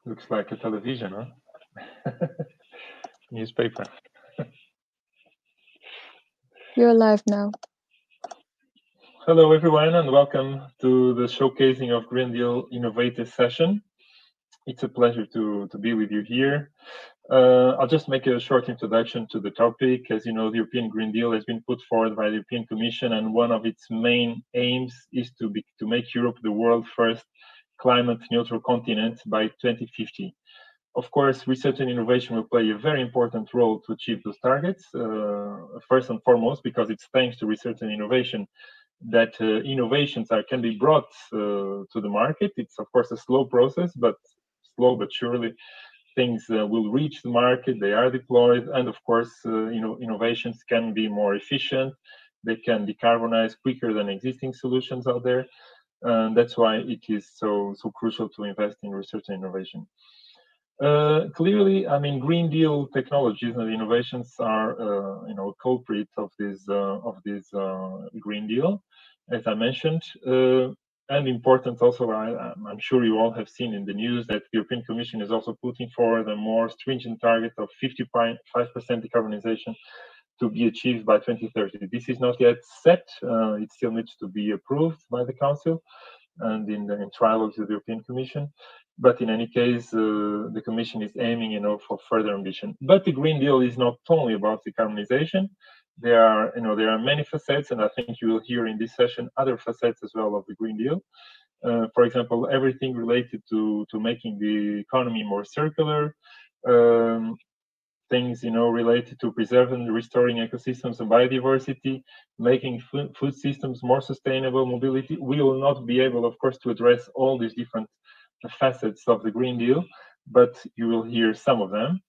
Looks like a television, huh? Newspaper. You're live now. Hello, everyone, and welcome to the showcasing of Green Deal Innovators session. It's a pleasure to be with you here. I'll just make a short introduction to the topic. As you know, the European Green Deal has been put forward by the European Commission, and one of its main aims is to make Europe the world's first climate-neutral continent by 2050. Of course, research and innovation will play a very important role to achieve those targets. First and foremost, because it's thanks to research and innovation that innovations can be brought to the market. It's of course a slow process, but slow but surely things will reach the market. They are deployed, and of course, innovations can be more efficient. They can decarbonize quicker than existing solutions out there. And that's why it is so crucial to invest in research and innovation. Clearly, I mean, Green Deal technologies and innovations are, a culprit of this Green Deal, as I mentioned, and important also. I'm sure you all have seen in the news that the European Commission is also putting forward a more stringent target of 55% decarbonization to be achieved by 2030. This is not yet set; it still needs to be approved by the Council and in trialogues with the European Commission. But in any case, the Commission is aiming, for further ambition. But the Green Deal is not only about decarbonization. There are many facets, and I think you will hear in this session other facets as well of the Green Deal. For example, everything related to making the economy more circular, things related to preserving and restoring ecosystems and biodiversity, making food systems more sustainable, mobility. We will not be able, of course, to address all these different facets of the Green Deal, but you will hear some of them.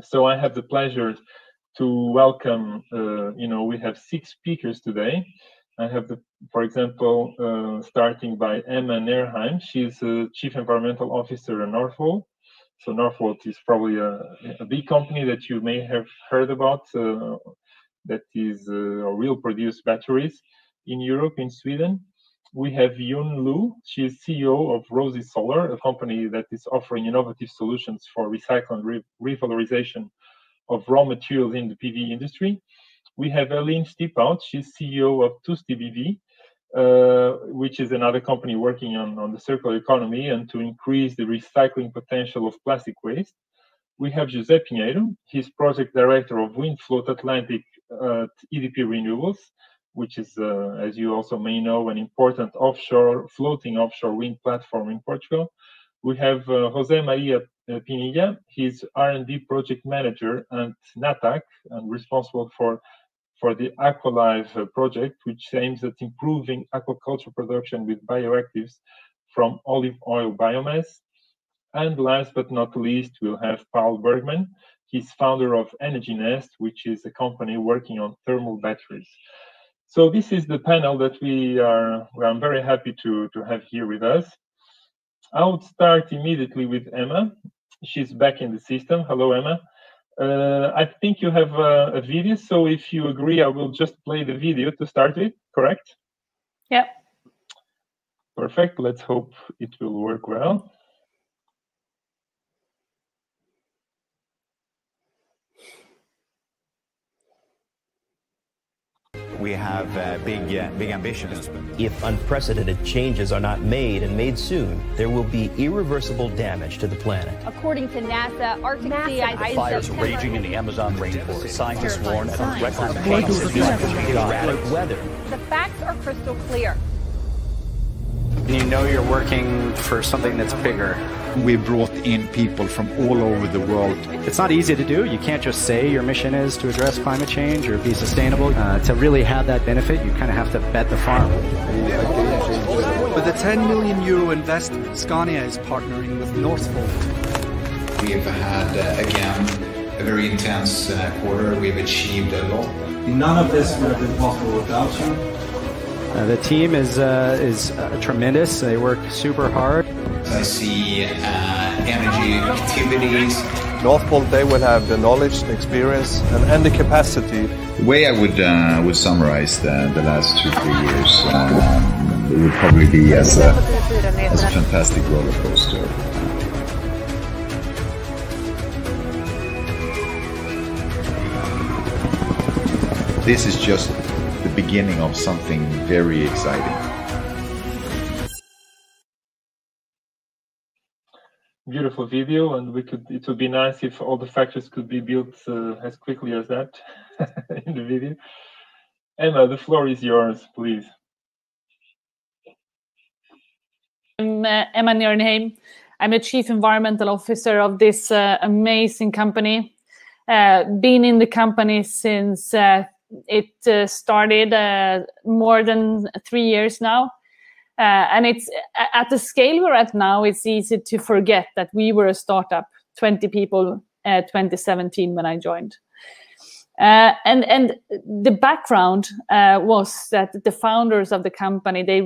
So I have the pleasure to welcome, we have 6 speakers today. I have, for example, starting by Emma Nerheim. She's Chief Environmental Officer at Northvolt. So Northvolt is probably a big company that you may have heard about, that is or will produce batteries in Europe, in Sweden. We have Yun Lu. She is CEO of Rosy Solar, a company that is offering innovative solutions for recycling and revalorization of raw materials in the PV industry. We have Aline Stiphout. She's CEO of Tusti BV, which is another company working on the circular economy and to increase the recycling potential of plastic waste. We have José Pinheiro. He's project director of WINDFLOAT Atlantic at EDP Renewables, which is, as you also may know, an important floating offshore wind platform in Portugal. We have José Maria Pinilla. He's R&D project manager at NATAC and responsible for the Aqualive project, which aims at improving aquaculture production with bioactives from olive oil biomass. And last but not least, we'll have Paul Bergman. He's founder of Energy Nest, which is a company working on thermal batteries. So this is the panel that I'm very happy to have here with us. I would start immediately with Emma. She's back in the system. Hello, Emma. I think you have a video, so if you agree, I will just play the video to start with, correct? Yep. Perfect. Let's hope it will work well. We have big ambitions. If unprecedented changes are not made and made soon, there will be irreversible damage to the planet. According to NASA, Arctic sea ice Fires raging in the Amazon rainforest. Scientists warn of a record weather. The facts are crystal clear. You know you're working for something that's bigger. We brought in people from all over the world. It's not easy to do. You can't just say your mission is to address climate change or be sustainable. To really have that benefit, you kind of have to bet the farm. With a €10 million investment, Scania is partnering with Northvolt. We have had, again, a very intense quarter. We've achieved a lot. None of this would have been possible without you. The team is tremendous. They work super hard. I see energy activities. Northvolt, they will have the knowledge, the experience, and the capacity. The way I would summarize the last 2-3 years, it would probably be as a fantastic roller coaster. this is just the beginning of something very exciting. Beautiful video, and it would be nice if all the factories could be built as quickly as that in the video. Emma, the floor is yours, please. I'm Emma Nierenheim. I'm the Chief Environmental Officer of this amazing company. Been in the company since it started more than 3 years now. And it's at the scale we're at now, it's easy to forget that we were a startup, 20 people, 2017 when I joined. And the background was that the founders of the company, they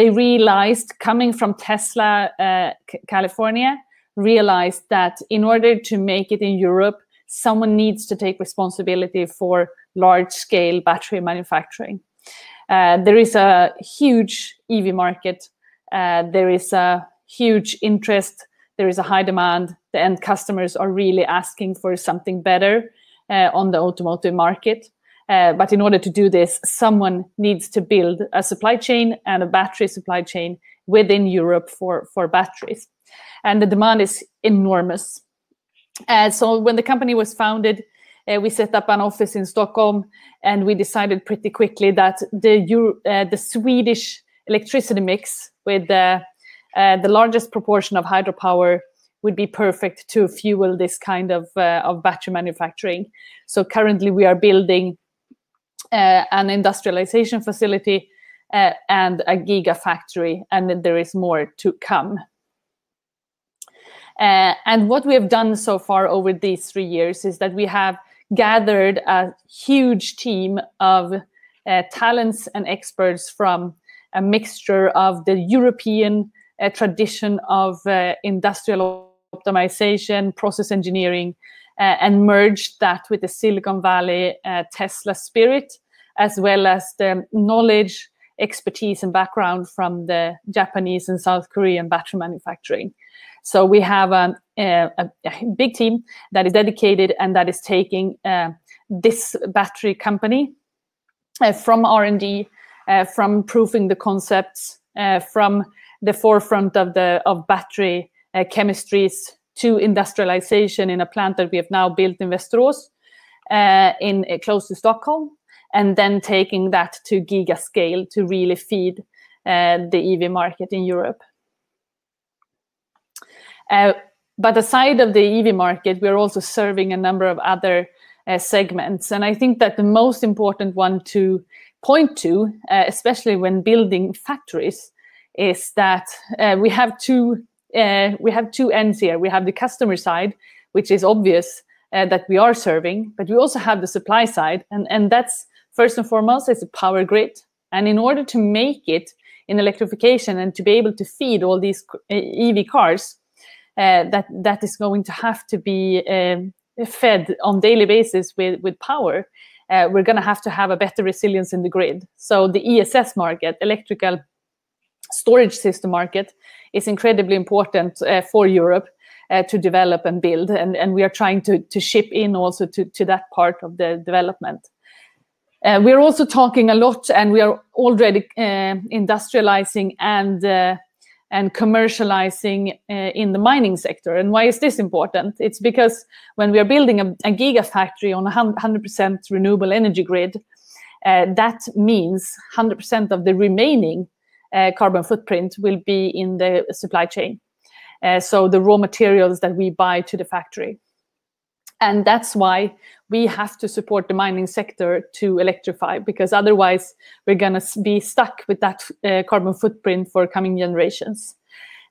realized, coming from Tesla, California, realized that in order to make it in Europe, someone needs to take responsibility for large-scale battery manufacturing. There is a huge EV market. There is a huge interest. There is a high demand. The end customers are really asking for something better on the automotive market. But in order to do this, someone needs to build a supply chain and a battery supply chain within Europe for batteries. And the demand is enormous. So when the company was founded, we set up an office in Stockholm, and we decided pretty quickly that the Swedish electricity mix with the largest proportion of hydropower would be perfect to fuel this kind of battery manufacturing. So currently we are building an industrialization facility and a gigafactory, and there is more to come. And what we have done so far over these 3 years is that we have gathered a huge team of talents and experts from a mixture of the European tradition of industrial optimization, process engineering, and merged that with the Silicon Valley Tesla spirit, as well as the knowledge, expertise, and background from the Japanese and South Korean battery manufacturing. So we have a big team that is dedicated and that is taking this battery company from R&D, from proving the concepts, from the forefront of battery chemistries to industrialization in a plant that we have now built in Västerås, close to Stockholm, and then taking that to giga scale to really feed the EV market in Europe. But aside of the EV market, we're also serving a number of other segments. And I think that the most important one to point to, especially when building factories, is that we have two ends here. We have the customer side, which is obvious that we are serving, but we also have the supply side. And that's, first and foremost, it's a power grid. And in order to make it in electrification and to be able to feed all these EV cars, that is going to have to be fed on daily basis with power. We're going to have a better resilience in the grid. So the ESS market, electrical storage system market, is incredibly important for Europe to develop and build. And we are trying to ship in also to that part of the development. We're also talking a lot, and we are already industrializing and commercializing in the mining sector. And why is this important? It's because when we are building a gigafactory on a 100% renewable energy grid, that means 100% of the remaining carbon footprint will be in the supply chain. So the raw materials that we buy to the factory. And that's why we have to support the mining sector to electrify, because otherwise we're going to be stuck with that carbon footprint for coming generations.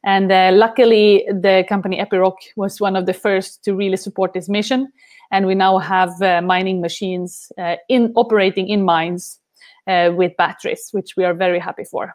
And luckily, the company Epiroc was one of the first to really support this mission. And we now have mining machines operating in mines with batteries, which we are very happy for.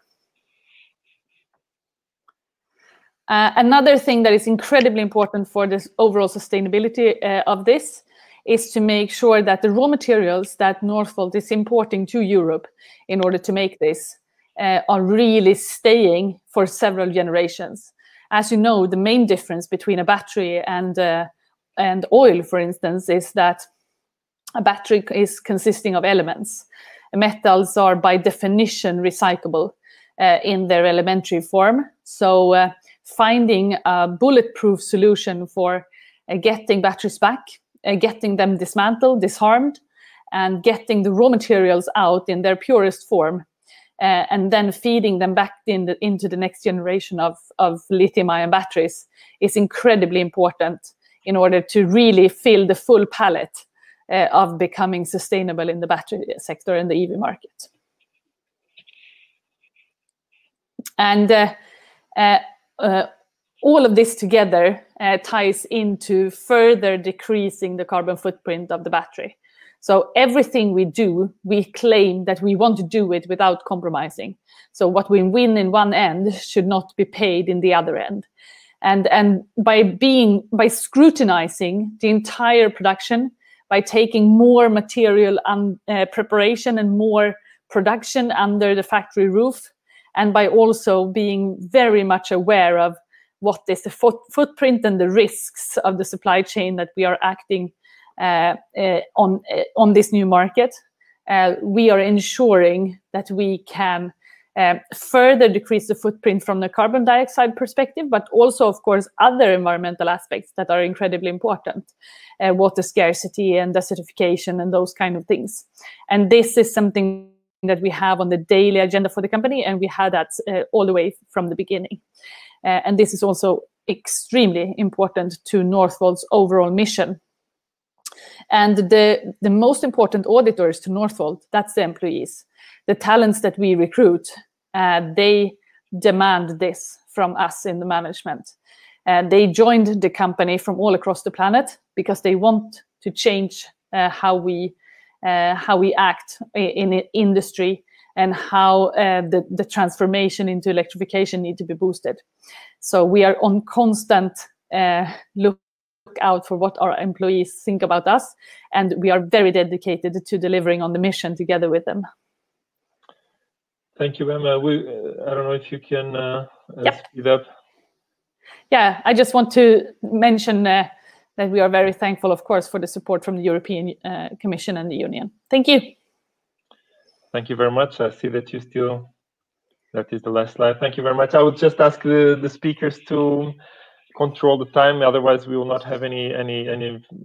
Another thing that is incredibly important for this overall sustainability of this is to make sure that the raw materials that Northvolt is importing to Europe in order to make this are really staying for several generations. As you know, the main difference between a battery and oil, for instance, is that a battery is consisting of elements. Metals are by definition recyclable in their elementary form. So finding a bulletproof solution for getting batteries back, getting them dismantled, disarmed, and getting the raw materials out in their purest form, and then feeding them back into the next generation of lithium-ion batteries is incredibly important in order to really fill the full palette of becoming sustainable in the battery sector and the EV market. And all of this together ties into further decreasing the carbon footprint of the battery. So everything we do, we claim that we want to do it without compromising. So what we win in one end should not be paid in the other end. And by scrutinizing the entire production, by taking more material preparation and more production under the factory roof, and by also being very much aware of what is the footprint and the risks of the supply chain that we are acting on this new market, we are ensuring that we can further decrease the footprint from the carbon dioxide perspective, but also, of course, other environmental aspects that are incredibly important, water scarcity and desertification and those kind of things. And this is something that we have on the daily agenda for the company, and we had that all the way from the beginning. And this is also extremely important to Northvolt's overall mission. And the most important auditors to Northvolt, that's the employees. The talents that we recruit, they demand this from us in the management. They joined the company from all across the planet because they want to change how we act in industry and how the transformation into electrification need to be boosted. So we are on constant look out for what our employees think about us, and we are very dedicated to delivering on the mission together with them. Thank you, Emma. I don't know if you can speed up. Yeah, I just want to mention that we are very thankful, of course, for the support from the European Commission and the Union. Thank you. Thank you very much. I see that that is the last slide. Thank you very much. I would just ask the speakers to control the time, otherwise we will not have any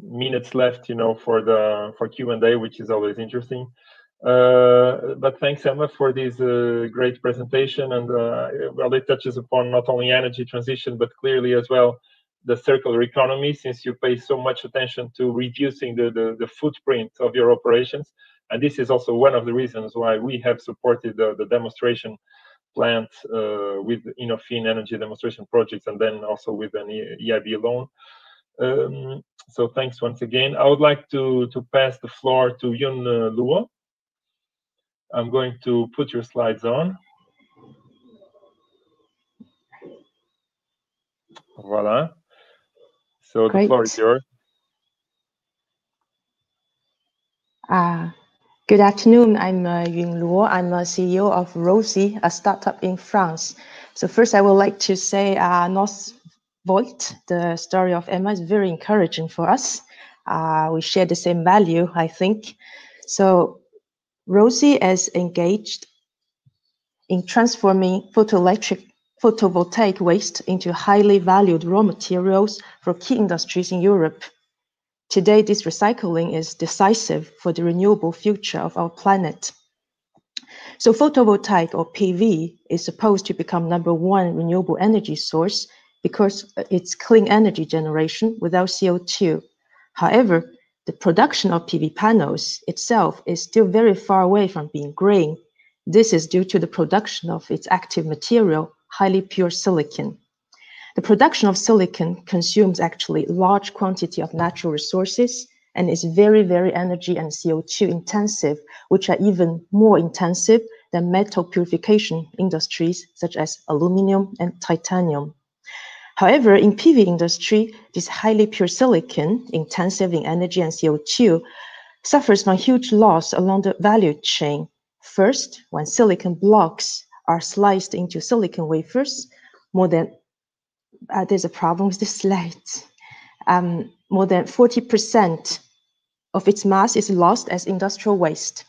minutes left, for Q&A, which is always interesting. But thanks, Emma, for this great presentation, and well, it touches upon not only energy transition, but clearly as well the circular economy, since you pay so much attention to reducing the footprint of your operations. And this is also one of the reasons why we have supported the demonstration plant with InnovFin Energy Demonstration projects, and then also with an EIB loan. So thanks once again. I would like to pass the floor to Yun Luo. I'm going to put your slides on. Voila. So Great. The floor is yours. Good afternoon. I'm Yun Luo. I'm a CEO of Rosie, a startup in France. So first, I would like to say Northvolt, the story of Emma, is very encouraging for us. We share the same value, I think. So Rosie is engaged in transforming photovoltaic waste into highly valued raw materials for key industries in Europe. Today, this recycling is decisive for the renewable future of our planet. So photovoltaic, or PV, is supposed to become #1 renewable energy source because it's clean energy generation without CO2. However, the production of PV panels itself is still very far away from being green. This is due to the production of its active material, highly pure silicon. The production of silicon consumes actually large quantity of natural resources and is very, very energy and CO2 intensive, which are even more intensive than metal purification industries such as aluminum and titanium. However, in PV industry, this highly pure silicon, intensive in energy and CO2, suffers from huge loss along the value chain. First, when silicon blocks are sliced into silicon wafers, there's a problem with the slides. More than 40% of its mass is lost as industrial waste.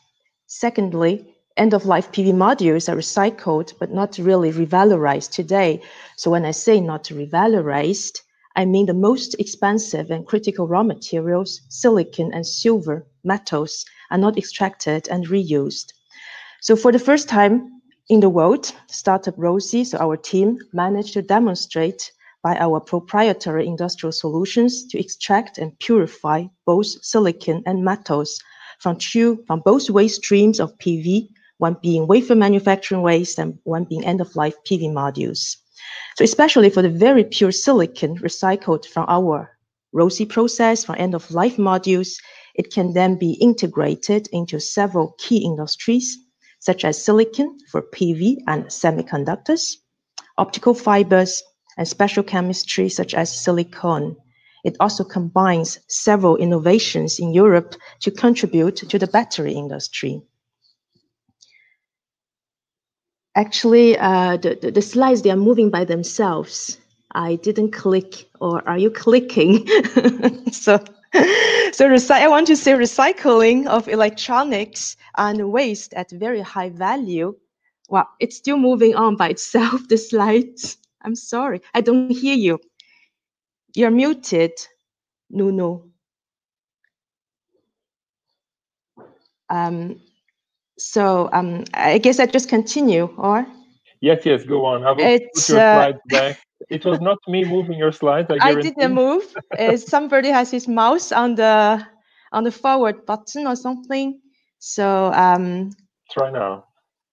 Secondly, end-of-life PV modules are recycled but not really revalorized today. So when I say not revalorized, I mean the most expensive and critical raw materials, silicon and silver metals, are not extracted and reused. So for the first time in the world, startup ROSI, so our team, managed to demonstrate by our proprietary industrial solutions to extract and purify both silicon and metals from both waste streams of PV, one being wafer manufacturing waste and one being end-of-life PV modules. So especially for the very pure silicon recycled from our ROSI process for end-of-life modules, it can then be integrated into several key industries, such as silicon for PV and semiconductors, optical fibers, and special chemistry such as silicon. It also combines several innovations in Europe to contribute to the battery industry. Actually, the slides, they are moving by themselves. I didn't click, or are you clicking? So I want to say recycling of electronics and waste at very high value. Well, it's still moving on by itself, the slides. I'm sorry, I don't hear you. You're muted, Nuno. I guess I just continue, or? Yes, go on. I will put your slides back. It was not me moving your slides, I guarantee. I didn't move. Somebody has his mouse on the forward button or something. So try now.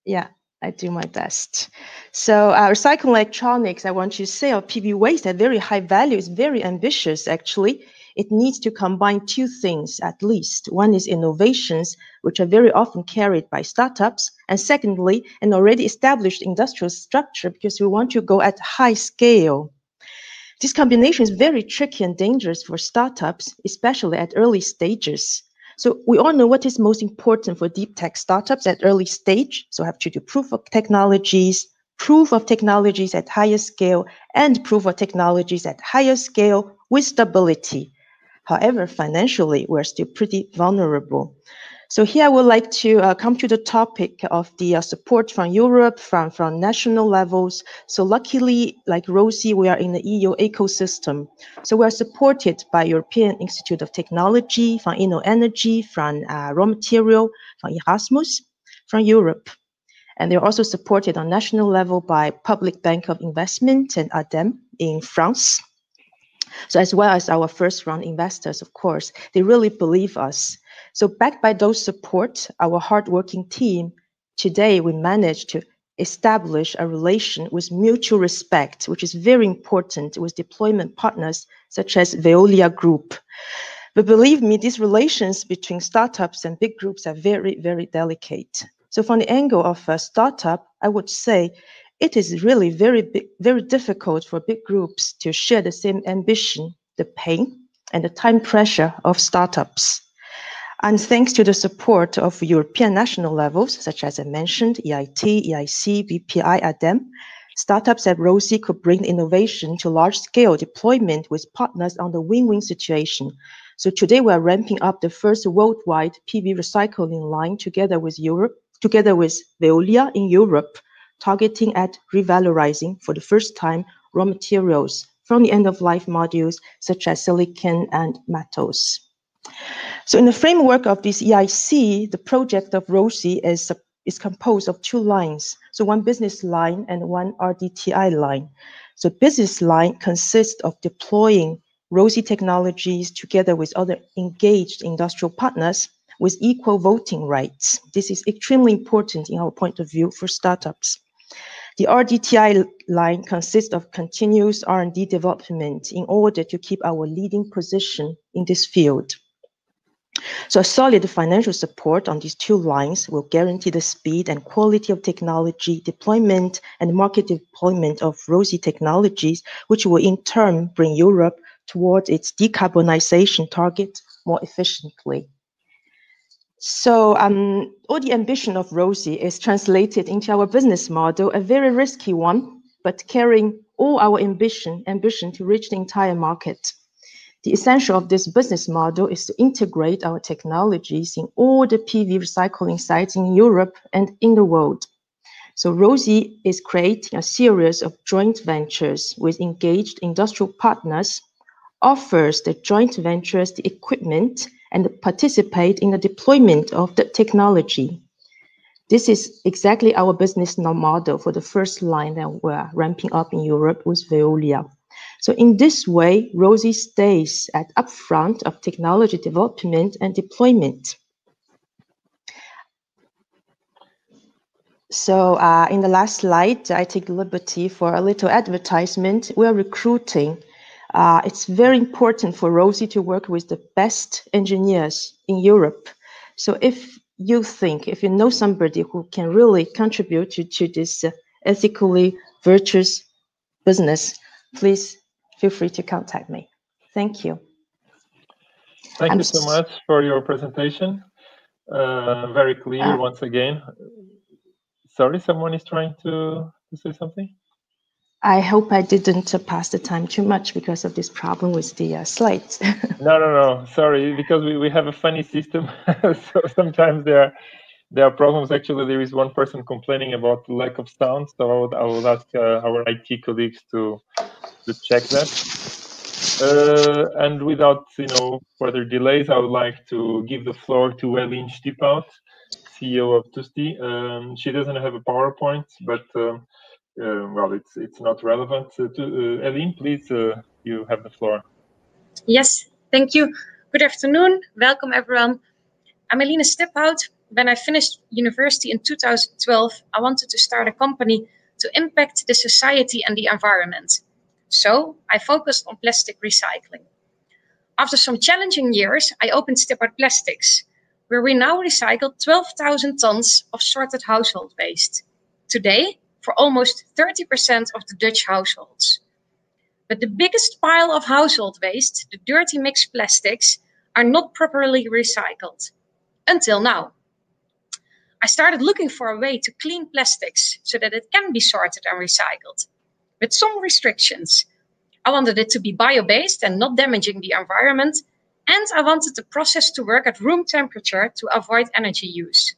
Yeah, I do my best. So recycling electronics, I want to say, or PV waste at very high value is very ambitious, actually. It needs to combine two things, at least. One is innovations, which are very often carried by startups. And secondly, an already established industrial structure, because we want to go at high scale. This combination is very tricky and dangerous for startups, especially at early stages. So we all know what is most important for deep tech startups at early stage. So have to do proof of technologies at higher scale, and proof of technologies at higher scale with stability. However, financially, we're still pretty vulnerable. So here I would like to come to the topic of the support from Europe, from national levels. So luckily, like ROSI, we are in the EU ecosystem. So we are supported by European Institute of Technology, from InnoEnergy, from raw material, from Erasmus, from Europe. And they're also supported on national level by Public Bank of Investment and ADEM in France. So as well as our first round investors, of course, they really believe us. So backed by those support, our hardworking team, today we managed to establish a relation with mutual respect, which is very important with deployment partners such as Veolia Group. But believe me, these relations between startups and big groups are very, very delicate. So from the angle of a startup, I would say it is really very difficult for big groups to share the same ambition, the pain, and the time pressure of startups. And thanks to the support of European national levels, such as I mentioned, EIT, EIC, BPI, ADEM, startups at ROSI could bring innovation to large-scale deployment with partners on the win-win situation. So today we are ramping up the first worldwide PV recycling line together with Veolia in Europe, targeting at revalorizing for the first time raw materials from the end-of-life modules such as silicon and metals. So in the framework of this EIC, the project of ROSI is composed of two lines. So one business line and one RDTI line. So business line consists of deploying ROSI technologies together with other engaged industrial partners with equal voting rights. This is extremely important in our point of view for startups. The RDTI line consists of continuous R&D development in order to keep our leading position in this field. So a solid financial support on these two lines will guarantee the speed and quality of technology deployment and market deployment of ROSI technologies, which will in turn bring Europe towards its decarbonization target more efficiently. So all the ambition of ROSI is translated into our business model, a very risky one, but carrying all our ambition to reach the entire market. The essential of this business model is to integrate our technologies in all the PV recycling sites in Europe and in the world. So Rosie is creating a series of joint ventures with engaged industrial partners, offers the joint ventures the equipment and participate in the deployment of the technology. This is exactly our business model for the first line that we're ramping up in Europe with Veolia. So in this way, Rosie stays at upfront of technology development and deployment. So in the last slide, I take liberty for a little advertisement. We are recruiting. It's very important for Rosie to work with the best engineers in Europe. So if you know somebody who can really contribute to this ethically virtuous business, please feel free to contact me. Thank you. Thank you so much for your presentation. Very clear once again. Sorry, someone is trying to say something? I hope I didn't pass the time too much because of this problem with the slides. No. Sorry, because we have a funny system. So sometimes there are problems. Actually, there is one person complaining about the lack of sound. So I would ask our IT colleagues to check that. And without further delays, I would like to give the floor to Eline Stiphout, CEO of Tusti. She doesn't have a PowerPoint, but well, it's not relevant. Eline, please, you have the floor. Yes, thank you. Good afternoon. Welcome, everyone. I'm Eline Stiphout. When I finished university in 2012, I wanted to start a company to impact the society and the environment. So I focused on plastic recycling. After some challenging years, I opened Stiphout Plastics, where we now recycle 12,000 tons of sorted household waste. Today, for almost 30% of the Dutch households. But the biggest pile of household waste, the dirty mixed plastics, are not properly recycled. Until now. I started looking for a way to clean plastics so that it can be sorted and recycled, with some restrictions. I wanted it to be bio-based and not damaging the environment, and I wanted the process to work at room temperature to avoid energy use.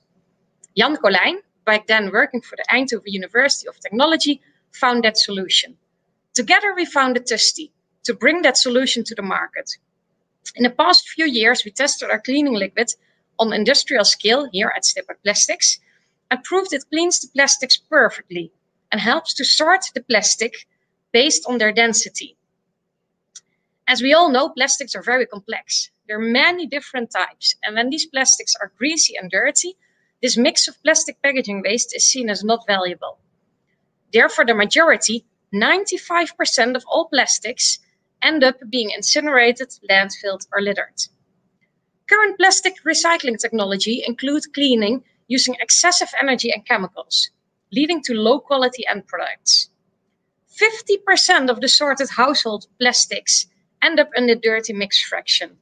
Jan Colijn, back then working for the Eindhoven University of Technology, found that solution. Together we founded Tusti to bring that solution to the market. In the past few years, we tested our cleaning liquid on industrial scale here at Stiphout Plastics and proved it cleans the plastics perfectly and helps to sort the plastic based on their density. As we all know, plastics are very complex. There are many different types, and when these plastics are greasy and dirty, this mix of plastic packaging waste is seen as not valuable. Therefore, the majority, 95% of all plastics, end up being incinerated, landfilled, or littered. Current plastic recycling technology includes cleaning using excessive energy and chemicals, leading to low-quality end products. 50% of the sorted household plastics end up in the dirty mix fraction.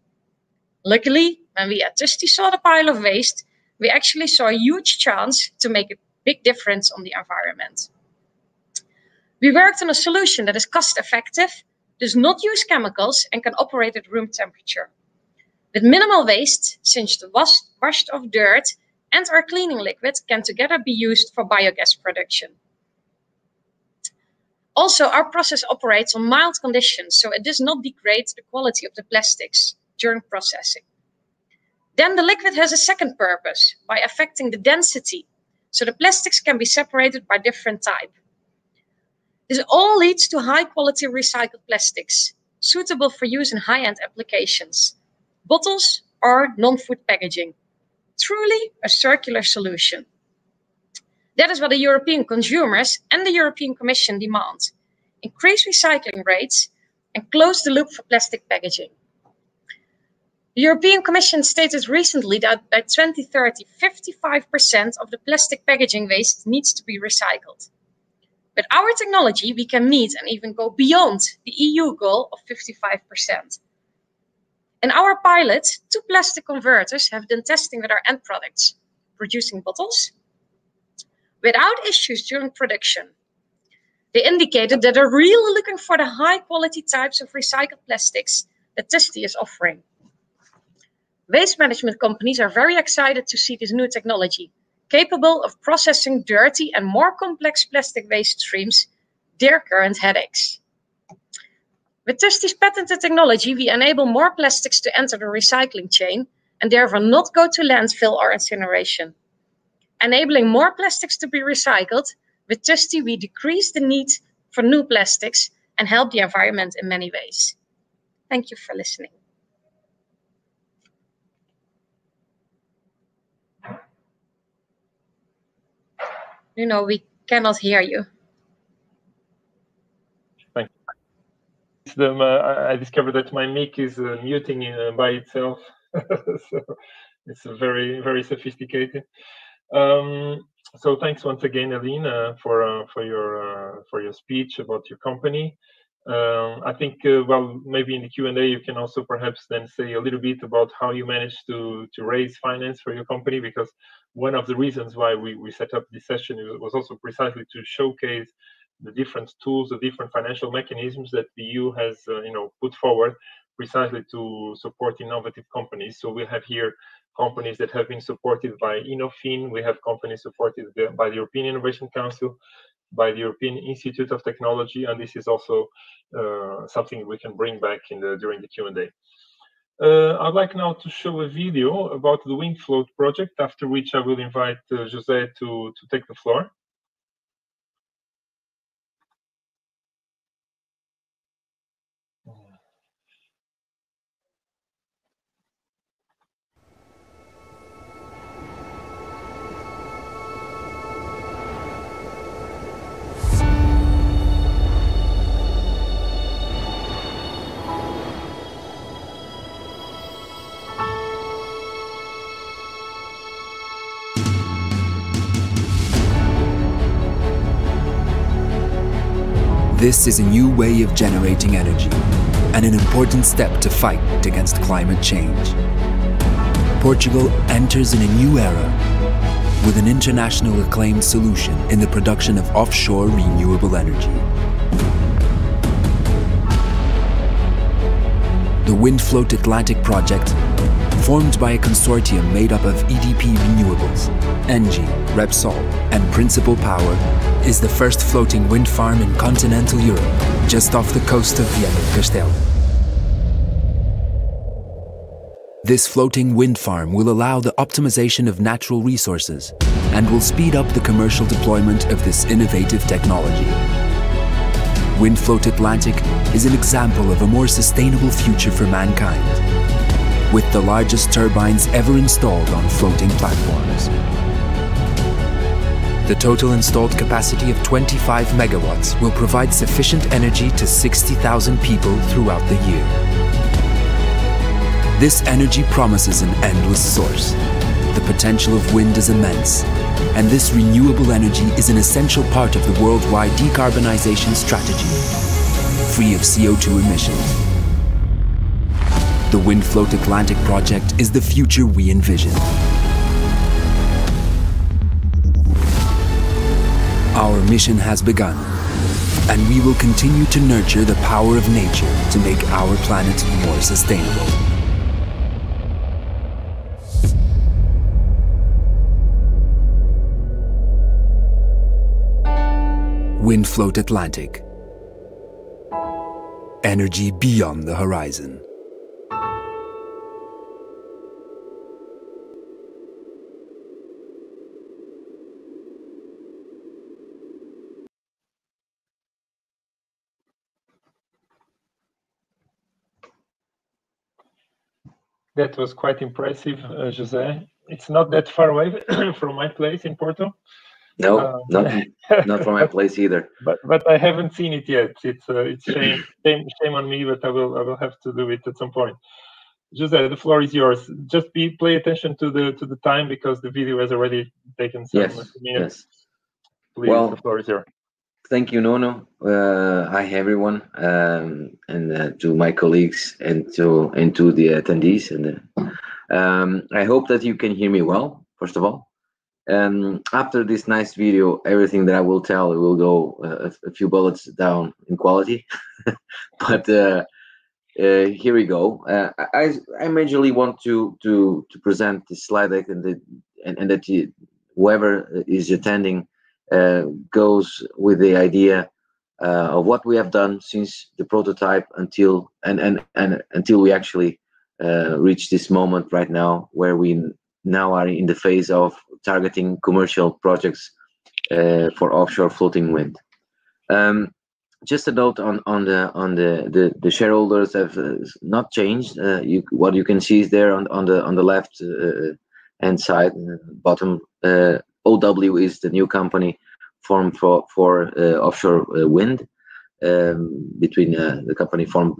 Luckily, when we at Tusti saw the pile of waste, we actually saw a huge chance to make a big difference on the environment. We worked on a solution that is cost-effective, does not use chemicals, and can operate at room temperature. With minimal waste, since the washed-off dirt and our cleaning liquid can together be used for biogas production. Also, our process operates on mild conditions, so it does not degrade the quality of the plastics during processing. Then the liquid has a second purpose by affecting the density, so the plastics can be separated by different type. This all leads to high-quality recycled plastics, suitable for use in high-end applications, bottles or non-food packaging. Truly a circular solution. That is what the European consumers and the European Commission demand. Increase recycling rates and close the loop for plastic packaging. The European Commission stated recently that by 2030, 55% of the plastic packaging waste needs to be recycled. With our technology, we can meet and even go beyond the EU goal of 55%. In our pilot, 2 plastic converters have done testing with our end products, producing bottles without issues during production. They indicated that they're really looking for the high quality types of recycled plastics that Testi is offering. Waste management companies are very excited to see this new technology, capable of processing dirty and more complex plastic waste streams, their current headaches. With Testi's patented technology, we enable more plastics to enter the recycling chain and therefore not go to landfill or incineration. Enabling more plastics to be recycled, with Testi we decrease the need for new plastics and help the environment in many ways. Thank you for listening. You know, we cannot hear you. Thank you. I discovered that my mic is muting by itself, so it's very, very sophisticated. So thanks once again, Aline, for your speech about your company. I think, well, maybe in the Q&A you can also perhaps then say a little bit about how you managed to raise finance for your company, because one of the reasons why we set up this session was also precisely to showcase the different tools, the different financial mechanisms that the EU has put forward precisely to support innovative companies. So we have here companies that have been supported by InnovFin, we have companies supported by the European Innovation Council, by the European Institute of Technology, and this is also something we can bring back during the Q&A. I'd like now to show a video about the WINDFLOAT project, after which I will invite José to take the floor. This is a new way of generating energy and an important step to fight against climate change. Portugal enters in a new era with an international acclaimed solution in the production of offshore renewable energy. The WINDFLOAT Atlantic project, formed by a consortium made up of EDP Renewables, ENGIE, Repsol and Principal Power, is the first floating wind farm in continental Europe, just off the coast of Viana do Castelo. This floating wind farm will allow the optimization of natural resources and will speed up the commercial deployment of this innovative technology. WINDFLOAT Atlantic is an example of a more sustainable future for mankind, with the largest turbines ever installed on floating platforms. The total installed capacity of 25 megawatts will provide sufficient energy to 60,000 people throughout the year. This energy promises an endless source. The potential of wind is immense, and this renewable energy is an essential part of the worldwide decarbonization strategy, free of CO2 emissions. The WINDFLOAT Atlantic project is the future we envision. Our mission has begun, and we will continue to nurture the power of nature to make our planet more sustainable. WINDFLOAT Atlantic. Energy beyond the horizon. That was quite impressive, José. It's not that far away from my place in Porto. No, not from my place either. But I haven't seen it yet. It's shame on me, but I will have to do it at some point. José, the floor is yours. Just pay attention to the time, because the video has already taken some minutes. Yes. Please, well, the floor is yours. Thank you, Nono. Hi, everyone, and to my colleagues and to the attendees. And I hope that you can hear me well, first of all. After this nice video, everything that I will tell will go a few bullets down in quality. But here we go. I majorly want to present this slide deck, and that whoever is attending goes with the idea of what we have done since the prototype until we actually reach this moment right now, where we now are in the phase of targeting commercial projects for offshore floating wind. Just a note on the shareholders have not changed. What you can see is there on the left hand side, bottom. OW is the new company formed for offshore wind, between the company formed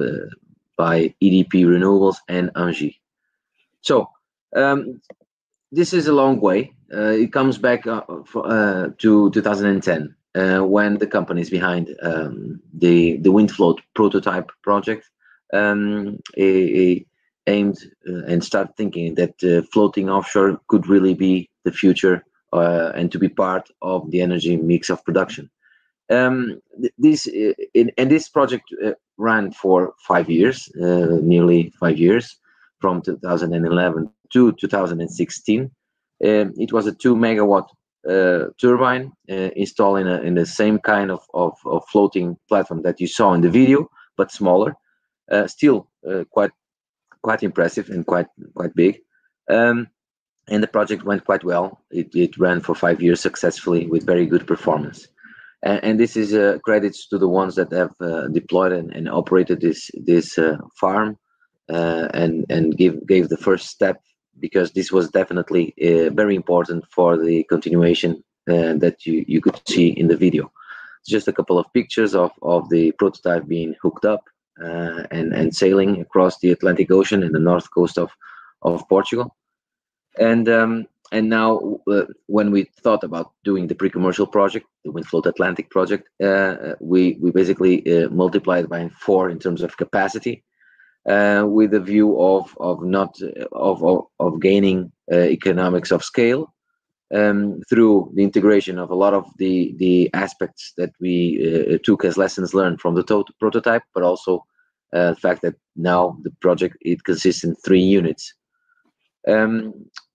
by EDP Renewables and Engie. So this is a long way. It comes back to 2010. When the companies behind the WINDFLOAT prototype project aimed and started thinking that floating offshore could really be the future and to be part of the energy mix of production. This project ran for 5 years, nearly 5 years, from 2011 to 2016. It was a 2 megawatt turbine installed in the same kind of floating platform that you saw in the video, but smaller. Still quite impressive and quite big. And the project went quite well. It ran for 5 years successfully with very good performance. And this is credits to the ones that have deployed and operated this farm and gave the first step, because this was definitely very important for the continuation that you could see in the video. Just a couple of pictures of the prototype being hooked up and sailing across the Atlantic Ocean and the north coast of Portugal. And now, when we thought about doing the pre-commercial project, the WINDFLOAT Atlantic project, we basically multiplied by 4 in terms of capacity, with a view of gaining economics of scale through the integration of a lot of the aspects that we took as lessons learned from the prototype, but also the fact that now the project, it consists in 3 units.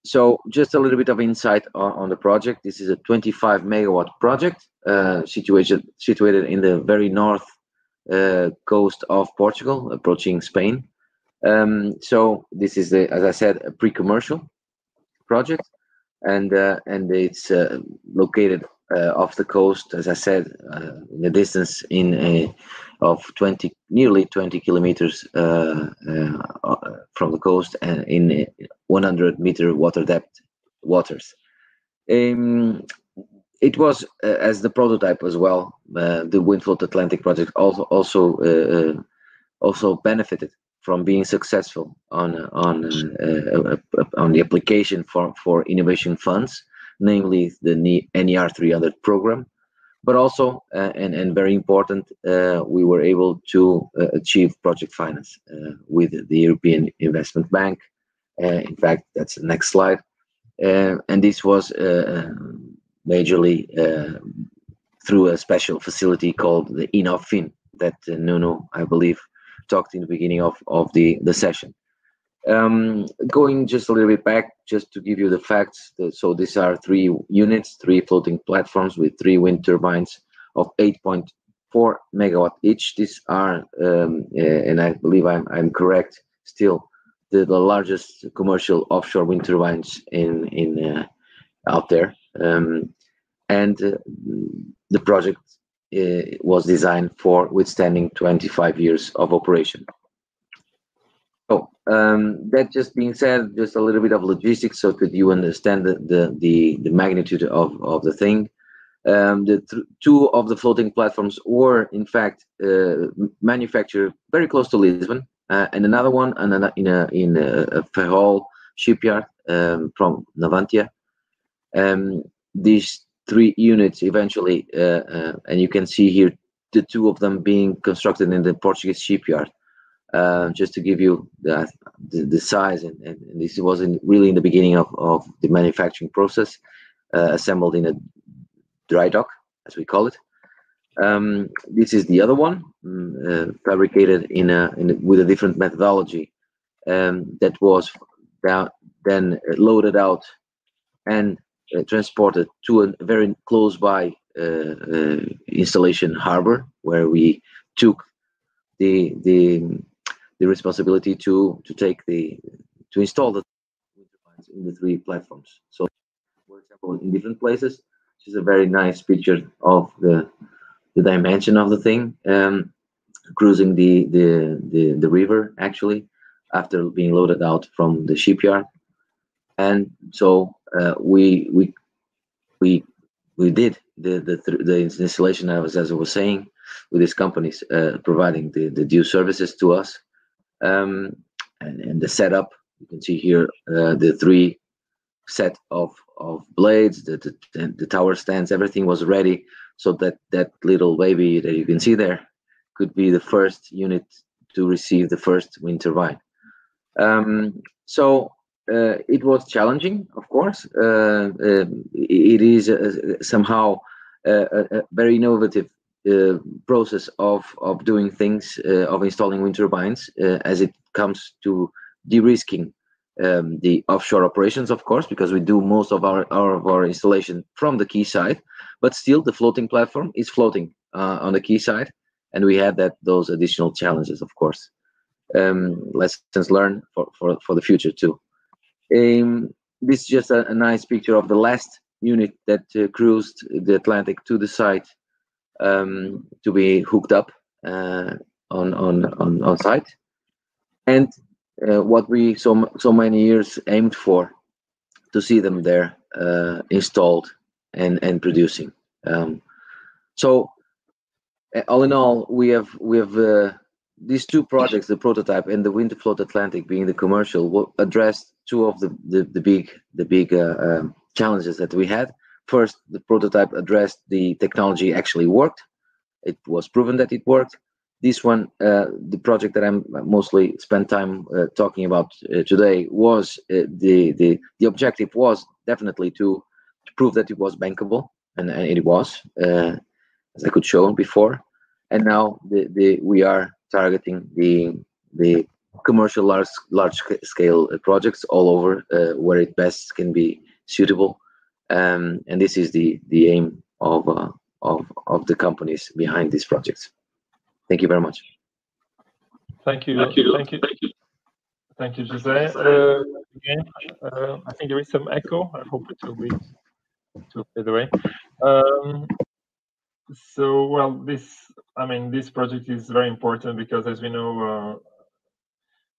So just a little bit of insight on the project. This is a 25 megawatt project situated in the very north coast of Portugal, approaching Spain. So this is, as I said, a pre-commercial project, and it's located off the coast, as I said, in a distance of nearly 20 kilometers from the coast, and in 100-meter water depth waters. It was, as the prototype as well, the WINDFLOAT Atlantic project also benefited from being successful on the application for innovation funds, namely the NER 300 program. But also, and very important, we were able to achieve project finance with the European Investment Bank. In fact, that's the next slide. And this was majorly through a special facility called the InnovFin that Nuno, I believe, talked in the beginning of the session. Going just a little bit back, just to give you the facts. So these are 3 units, 3 floating platforms with 3 wind turbines of 8.4 megawatt each. These are, and I believe I'm correct, still the largest commercial offshore wind turbines out there. And the project was designed for withstanding 25 years of operation. So that just being said, just a little bit of logistics so that you understand the magnitude of the thing. The 2 of the floating platforms were in fact manufactured very close to Lisbon, and another one in a Ferrol shipyard from Navantia. These 3 units eventually, and you can see here the 2 of them being constructed in the Portuguese shipyard. Just to give you the size, and this was really in the beginning of the manufacturing process, assembled in a dry dock, as we call it. This is the other one, fabricated with a different methodology, that was then loaded out and transported to a very close by installation harbor, where we took the responsibility to install the wind turbines in the 3 platforms. So, for example, in different places, this is a very nice picture of the dimension of the thing, cruising the river, actually, after being loaded out from the shipyard. And so we did the installation, as I was saying, with these companies providing the due services to us, and the setup. You can see here the 3 set of blades, the tower stands, everything was ready, so that little baby that you can see there could be the first unit to receive the first wind turbine. So it was challenging, of course. It is somehow a very innovative process of doing things, of installing wind turbines, as it comes to de-risking the offshore operations, of course, because we do most of our installation from the quayside, but still the floating platform is floating on the quayside, and we had those additional challenges, of course. Lessons learned for the future too. This is just a nice picture of the last unit that cruised the Atlantic to the site to be hooked up on site, and what we so many years aimed for, to see them there installed and producing. So all in all, we have these 2 projects, the prototype and the WINDFLOAT Atlantic, being the commercial, will address 2 of the big challenges that we had. First, the prototype addressed the technology actually worked. It was proven that it worked. This one, the project that I'm mostly spent time talking about today, was the objective was definitely to prove that it was bankable, and it was, as I could show before. And now we are targeting the commercial large scale projects all over, where it best can be suitable, and this is the aim of the companies behind these projects. Thank you very much. Thank you, Jose. Again, I think there is some echo. I hope it will fade away. So, well, this project is very important because, as we know,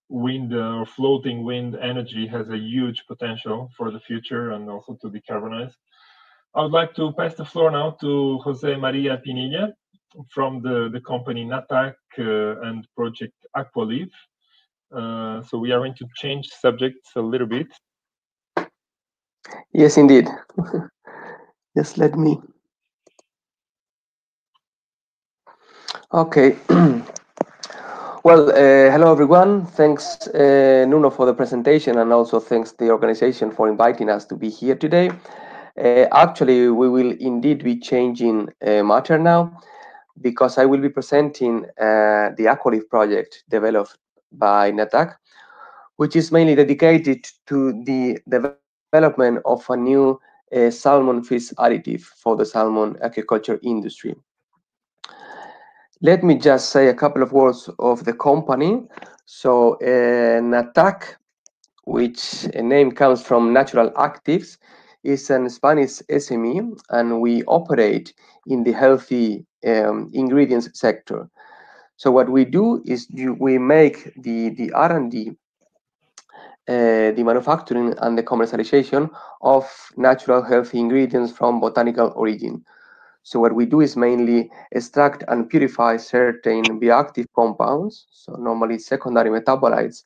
wind or floating wind energy has a huge potential for the future and also to decarbonize. I would like to pass the floor now to Jose Maria Pinilla from the company NATAC and project Aqualive. So we are going to change subjects a little bit. Yes, indeed. Just let me. Okay. Well, hello everyone. Thanks, Nuno, for the presentation, and also thanks the organization for inviting us to be here today. Actually, we will indeed be changing matter now, because I will be presenting the Aqualive project developed by NATAC, which is mainly dedicated to the development of a new salmon fish additive for the salmon aquaculture industry. Let me just say a couple of words of the company. So NATAC, which a name comes from Natural Actives, is a Spanish SME, and we operate in the healthy ingredients sector. So what we do is we make the R&D, the manufacturing and the commercialization of natural healthy ingredients from botanical origin. So what we do is mainly extract and purify certain bioactive compounds, so normally secondary metabolites,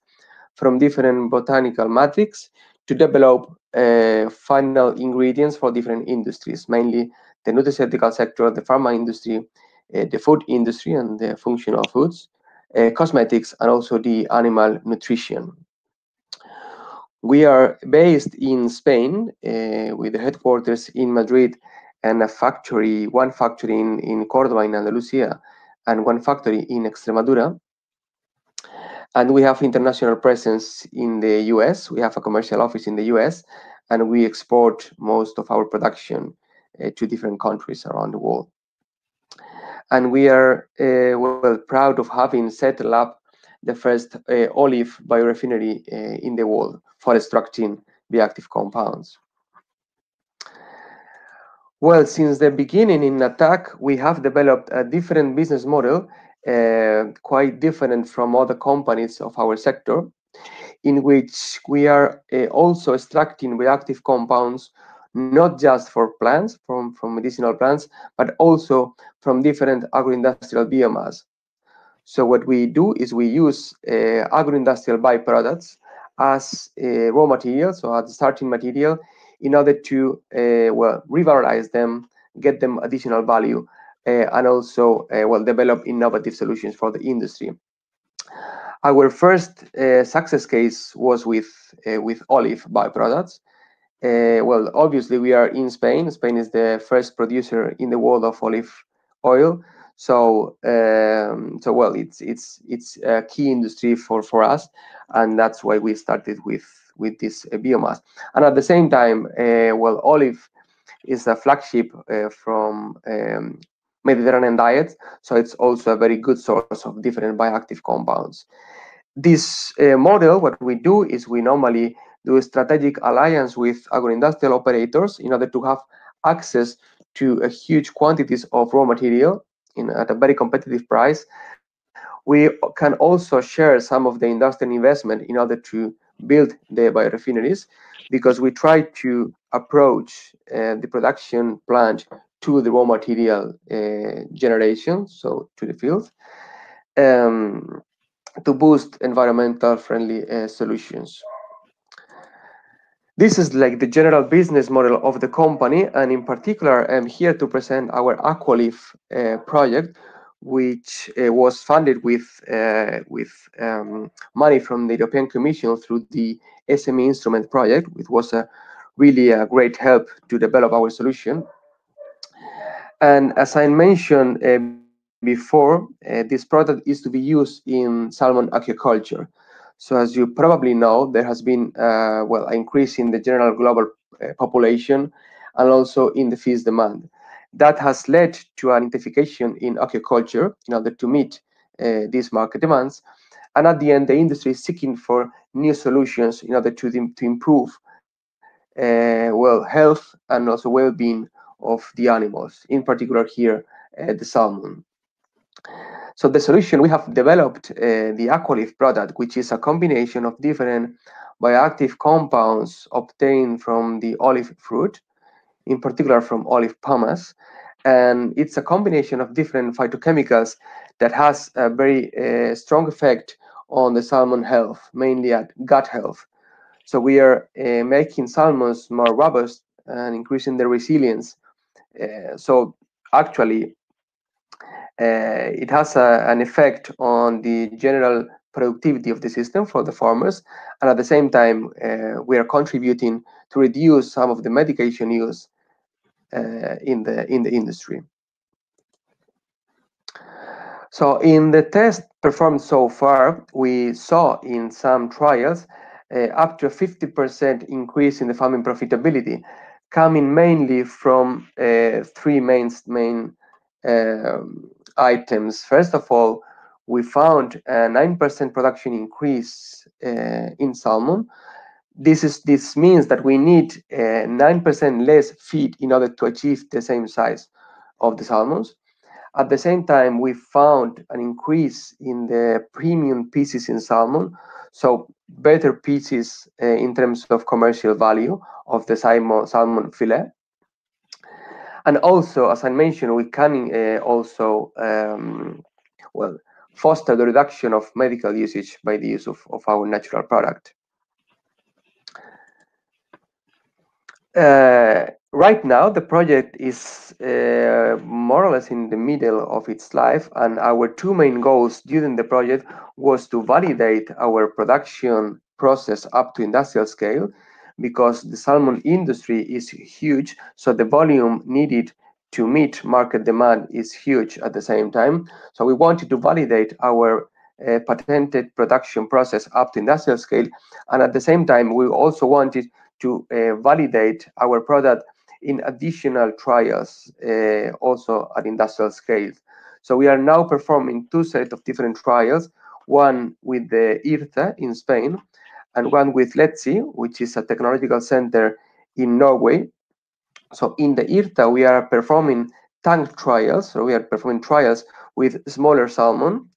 from different botanical matrix to develop final ingredients for different industries, mainly the nutraceutical sector, the pharma industry, the food industry and the functional foods, cosmetics, and also the animal nutrition. We are based in Spain with the headquarters in Madrid and one factory in Cordoba in Andalusia, and one factory in Extremadura. And we have international presence in the US. We have a commercial office in the US, and we export most of our production to different countries around the world. And we are well proud of having set up the first olive biorefinery in the world for extracting bioactive compounds. Well, since the beginning in NATAC, we have developed a different business model, quite different from other companies of our sector, in which we are also extracting bioactive compounds, not just for plants, from medicinal plants, but also from different agroindustrial biomass. So what we do is we use agroindustrial byproducts as raw material, so as starting material, in order to well, revalorize them, get them additional value, and also well, develop innovative solutions for the industry. Our first success case was with olive byproducts. Well, obviously we are in Spain. Spain is the first producer in the world of olive oil. So well, it's a key industry for us, and that's why we started with this biomass. And at the same time, well, olive is a flagship from Mediterranean diets, so it's also a very good source of different bioactive compounds. This model, what we do is we normally do a strategic alliance with agroindustrial operators in order to have access to huge quantities of raw material at a very competitive price. We can also share some of the industrial investment in order to build the biorefineries, because we try to approach the production plant to the raw material generation, so to the field, to boost environmental friendly solutions. This is like the general business model of the company, and in particular, I'm here to present our Aqualif project, which was funded with money from the European Commission through the SME Instrument project, which was really a great help to develop our solution. And as I mentioned before, this product is to be used in salmon aquaculture. So as you probably know, there has been well, an increase in the general global population and also in the fish demand. That has led to an intensification in aquaculture in order to meet these market demands. And at the end, the industry is seeking for new solutions in order to improve well, health and also well-being of the animals, in particular here, the salmon. So the solution, we have developed the Aqualif product, which is a combination of different bioactive compounds obtained from the olive fruit, in particular from olive pomace. And it's a combination of different phytochemicals that has a very strong effect on the salmon health, mainly at gut health. So we are making salmons more robust and increasing their resilience. So actually, it has an effect on the general productivity of the system for the farmers, and at the same time, we are contributing to reduce some of the medication use in the industry. So in the test performed so far, we saw in some trials up to a 50% increase in the farming profitability, coming mainly from three main items. First of all, we found a 9% production increase in salmon. This means that we need 9% less feed in order to achieve the same size of the salmons. At the same time, we found an increase in the premium pieces in salmon, so better pieces in terms of commercial value of the salmon fillet. And also, as I mentioned, we can also well, foster the reduction of medical usage by the use of our natural product. Right now, the project is more or less in the middle of its life, and our two main goals during the project was to validate our production process up to industrial scale, because the salmon industry is huge, so the volume needed to meet market demand is huge at the same time. So we wanted to validate our patented production process up to industrial scale, and at the same time we also wanted to validate our product in additional trials also at industrial scale. So we are now performing two sets of different trials, one with the IRTA in Spain and one with LETSI, which is a technological center in Norway. So in the IRTA, we are performing tank trials, so we are performing trials with smaller salmon.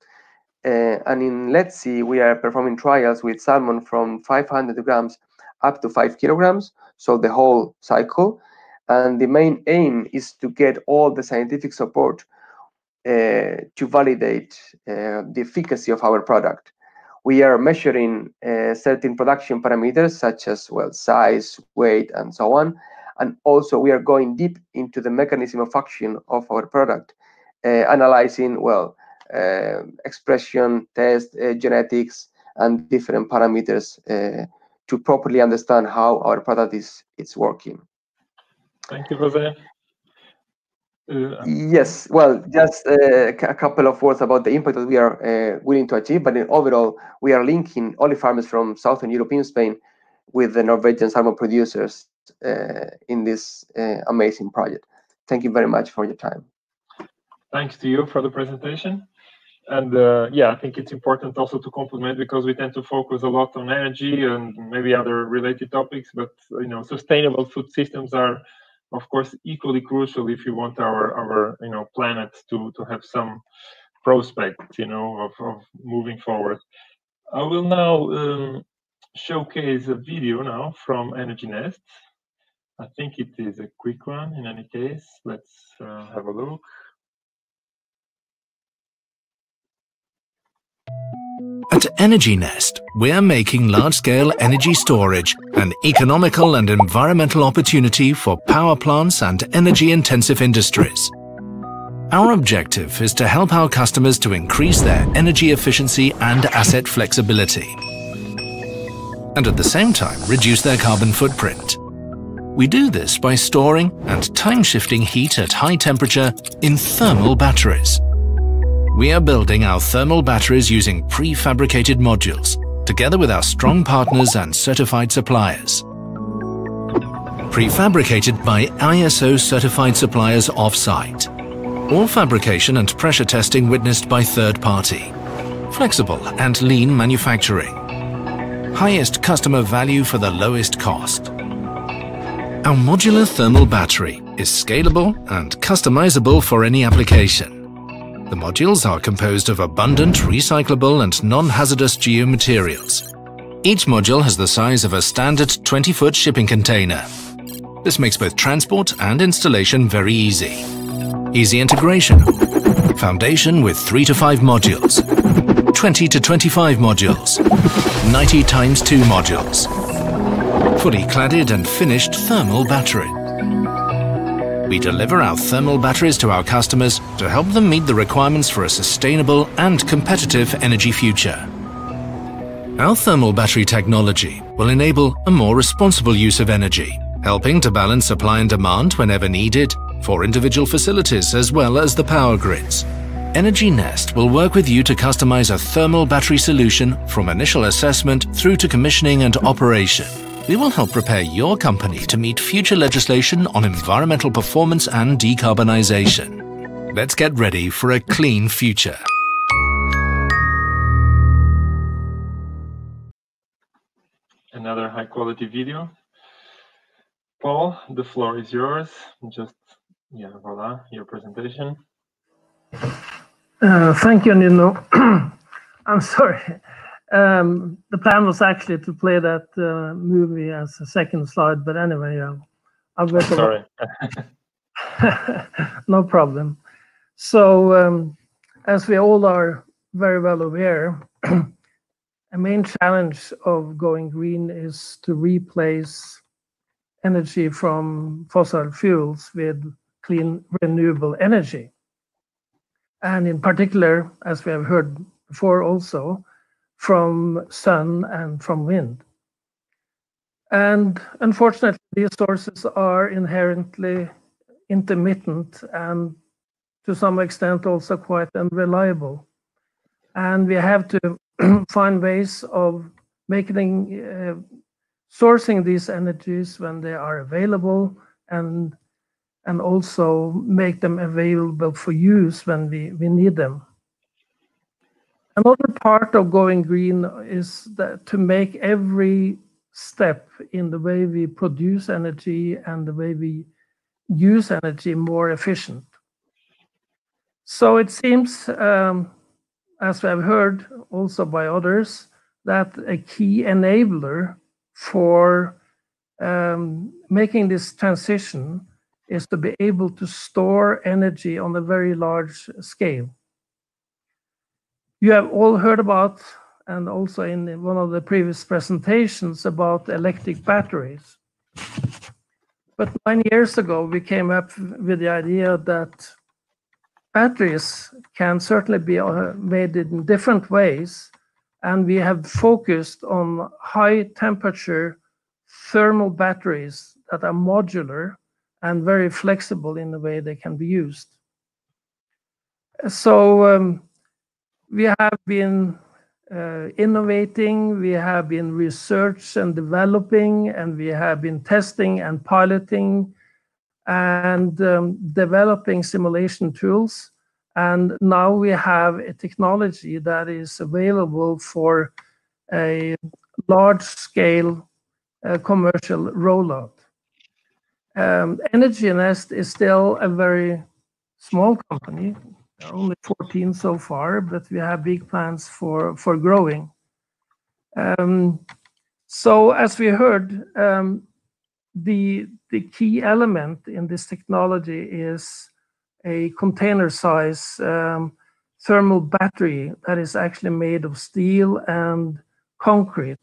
And in LETSI, we are performing trials with salmon from 500 grams up to 5 kilograms, so the whole cycle. And the main aim is to get all the scientific support to validate the efficacy of our product. We are measuring certain production parameters such as, well, size, weight, and so on. And also we are going deep into the mechanism of action of our product, analyzing, well, expression, test, genetics, and different parameters to properly understand how our product is working. Thank you, Jose. Yes, well, just a couple of words about the impact that we are willing to achieve, but in overall, we are linking olive farmers from Southern European Spain with the Norwegian salmon producers in this amazing project. Thank you very much for your time. Thanks to you for the presentation. And yeah, I think it's important also to complement, because we tend to focus a lot on energy and maybe other related topics, but you know, sustainable food systems are, of course, equally crucial if you want our you know, planet to have some prospect, you know, of moving forward. I will now showcase a video now from Energy Nest. I think it is a quick one in any case. Let's have a look. At Energy Nest, we are making large-scale energy storage an economical and environmental opportunity for power plants and energy-intensive industries. Our objective is to help our customers to increase their energy efficiency and asset flexibility, and at the same time reduce their carbon footprint. We do this by storing and time-shifting heat at high temperature in thermal batteries. We are building our thermal batteries using prefabricated modules, together with our strong partners and certified suppliers. Prefabricated by ISO certified suppliers off-site. All fabrication and pressure testing witnessed by third party. Flexible and lean manufacturing. Highest customer value for the lowest cost. Our modular thermal battery is scalable and customizable for any application. The modules are composed of abundant recyclable and non-hazardous geomaterials. Each module has the size of a standard 20-foot shipping container. This makes both transport and installation very easy. Easy integration. Foundation with 3 to 5 modules. 20 to 25 modules. 90 times 2 modules. Fully cladded and finished thermal battery. We deliver our thermal batteries to our customers to help them meet the requirements for a sustainable and competitive energy future. Our thermal battery technology will enable a more responsible use of energy, helping to balance supply and demand whenever needed for individual facilities as well as the power grids. Energy Nest will work with you to customize a thermal battery solution from initial assessment through to commissioning and operation. We will help prepare your company to meet future legislation on environmental performance and decarbonization. Let's get ready for a clean future. Another high-quality video. Paul, the floor is yours. Just, yeah, voila, your presentation. Thank you, Nino. I'm sorry. The plan was actually to play that movie as a second slide, but anyway, I'll go. Sorry. No problem. So, as we all are very well aware, a main challenge of going green is to replace energy from fossil fuels with clean, renewable energy. And in particular, as we have heard before also, from sun and from wind. And unfortunately, these sources are inherently intermittent and to some extent also quite unreliable. And we have to find ways of making sourcing these energies when they are available, and also make them available for use when we need them. Another part of going green is that to make every step in the way we produce energy and the way we use energy more efficient. So it seems, as we have heard also by others, that a key enabler for making this transition is to be able to store energy on a very large scale. You have all heard about, and also in one of the previous presentations, about electric batteries. But 9 years ago, we came up with the idea that batteries can certainly be made in different ways, and we have focused on high temperature thermal batteries that are modular and very flexible in the way they can be used. So we have been innovating, we have been research and developing, and we have been testing and piloting and developing simulation tools. And now we have a technology that is available for a large-scale commercial rollout. Energy Nest is still a very small company. There are only 14 so far, but we have big plans for growing. So as we heard, the key element in this technology is a container size thermal battery that is actually made of steel and concrete.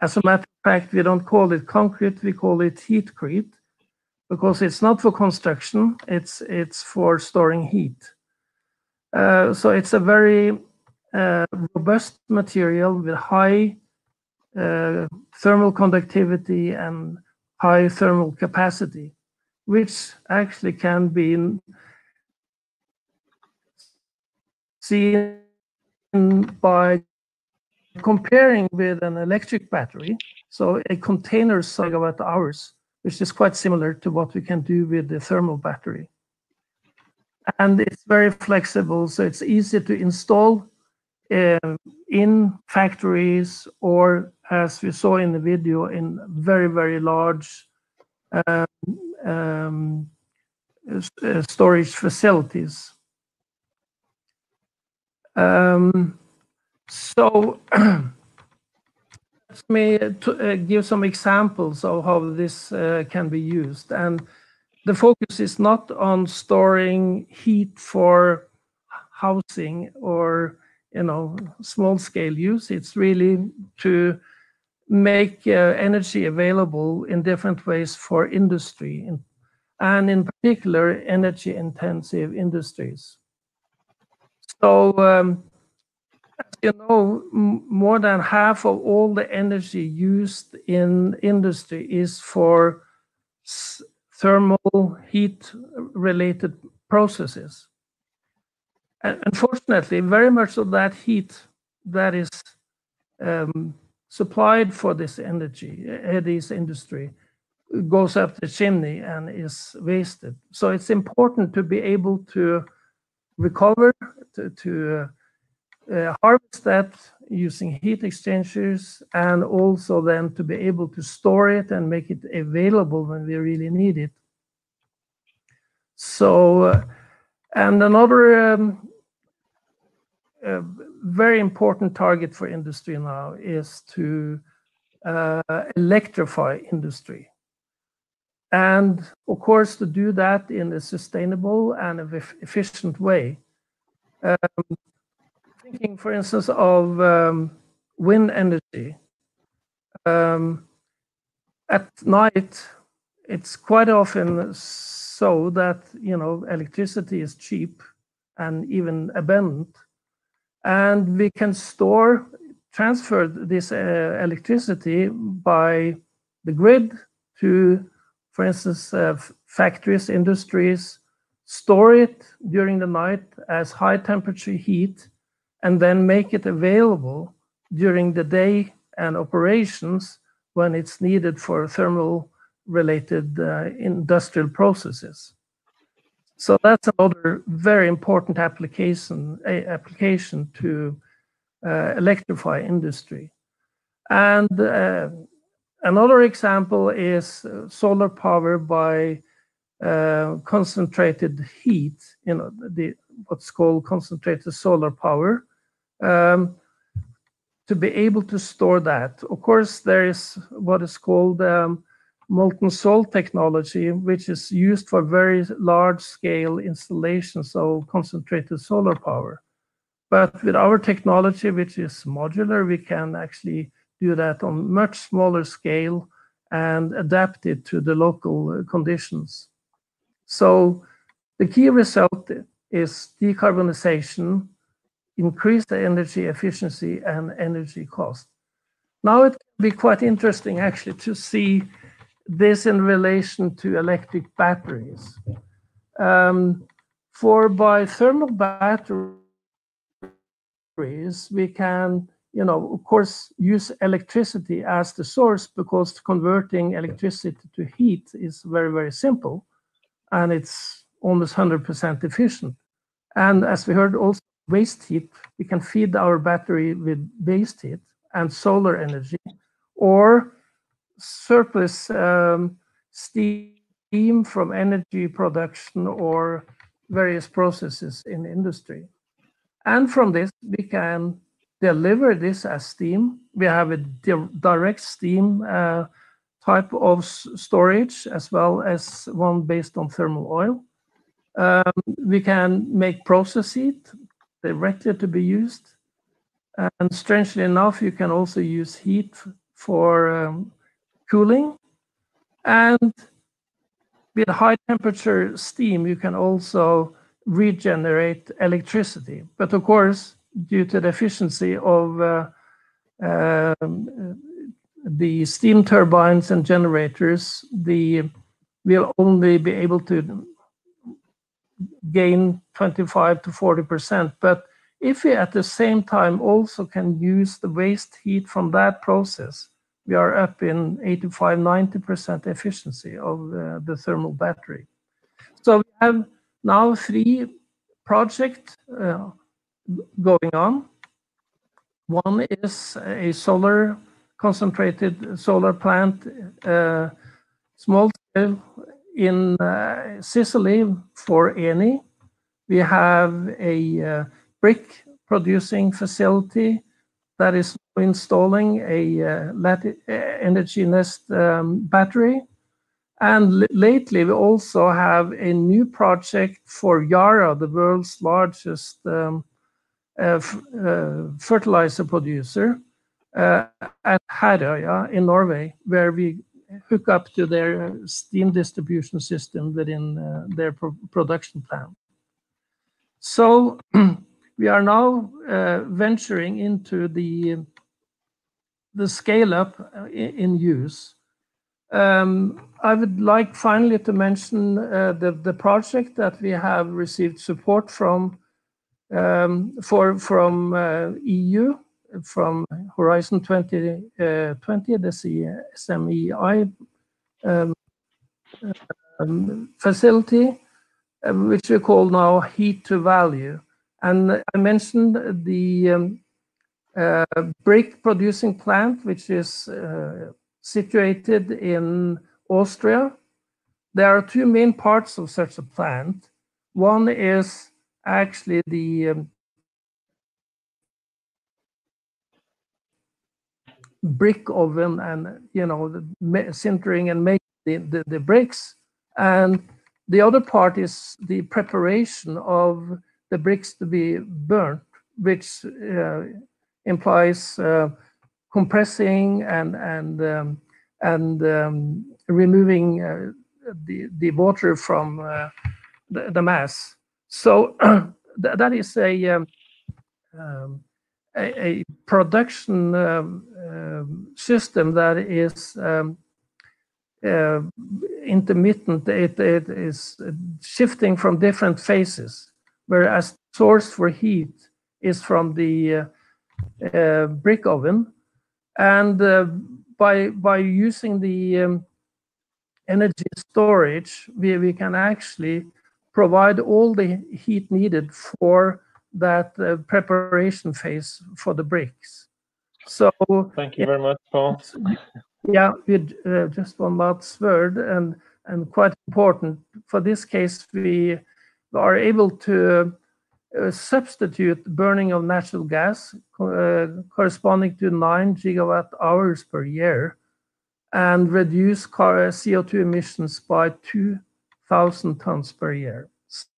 As a matter of fact, we don't call it concrete, we call it heatcrete, because it's not for construction, it's for storing heat. So it's a very robust material with high thermal conductivity and high thermal capacity, which actually can be seen by comparing with an electric battery. So a container megawatt hours, which is quite similar to what we can do with the thermal battery. And it's very flexible, so it's easy to install in factories, or as we saw in the video, in very, very large storage facilities. So let me give some examples of how this can be used. And the focus is not on storing heat for housing or small scale use. It's really to make energy available in different ways for industry, and in particular energy intensive industries. So as you know, more than half of all the energy used in industry is for thermal heat related processes. And unfortunately, very much of that heat that is supplied for this energy, this industry, goes up the chimney and is wasted. So it's important to be able to recover, to harvest that using heat exchangers, and also then to be able to store it and make it available when we really need it. So, and another very important target for industry now is to electrify industry. And of course, to do that in a sustainable and efficient way. Thinking, for instance, of wind energy. At night, it's quite often so that electricity is cheap and even abundant, and we can transfer this electricity by the grid to, for instance, factories, industries, store it during the night as high temperature heat, and then make it available during the day and operations when it's needed for thermal related industrial processes. So that's another very important application to electrify industry. And another example is solar power by concentrated heat, what's called concentrated solar power, to be able to store that. Of course, there is what is called molten salt technology, which is used for very large scale installations of concentrated solar power. But with our technology, which is modular, we can actually do that on much smaller scale and adapt it to the local conditions. So the key result is decarbonization, increase the energy efficiency and energy cost. Now it can be quite interesting actually to see this in relation to electric batteries. For by thermal batteries, we can, of course, use electricity as the source, because converting electricity to heat is very, very simple, and it's almost 100% efficient. And as we heard, also waste heat, we can feed our battery with waste heat and solar energy, or surplus steam from energy production or various processes in industry. And from this, we can deliver this as steam. We have a direct steam type of storage, as well as one based on thermal oil. We can make process heat directly to be used. And strangely enough, you can also use heat for cooling. And with high temperature steam, you can also regenerate electricity. But of course, due to the efficiency of the steam turbines and generators, we'll only be able to gain 25 to 40%. But if we at the same time also can use the waste heat from that process, we are up in 85, 90% efficiency of the thermal battery. So we have now 3 projects going on. One is a concentrated solar plant, small scale in Sicily for Eni. We have a brick producing facility that is installing a energy nest battery. And lately, we also have a new project for Yara, the world's largest fertilizer producer, at Herøya in Norway, where we hook up to their steam distribution system within their production plant. So we are now venturing into the scale-up in use. I would like finally to mention the project that we have received support from EU, from Horizon 2020, the SMEI facility, which we call now Heat to Value. And I mentioned the brick producing plant, which is situated in Austria. There are 2 main parts of such a plant. One is actually the brick oven and the sintering and making the bricks, and the other part is the preparation of the bricks to be burnt, which implies compressing and removing the water from the mass. So that is a production system that is intermittent. It is shifting from different phases, whereas source for heat is from the brick oven, and by using the energy storage, we can actually provide all the heat needed for that preparation phase for the bricks. So thank you very much, Paul. Yeah, with just one last word, and quite important for this case, we are able to substitute burning of natural gas corresponding to 9 gigawatt hours per year, and reduce CO2 emissions by 2,000 tons per year.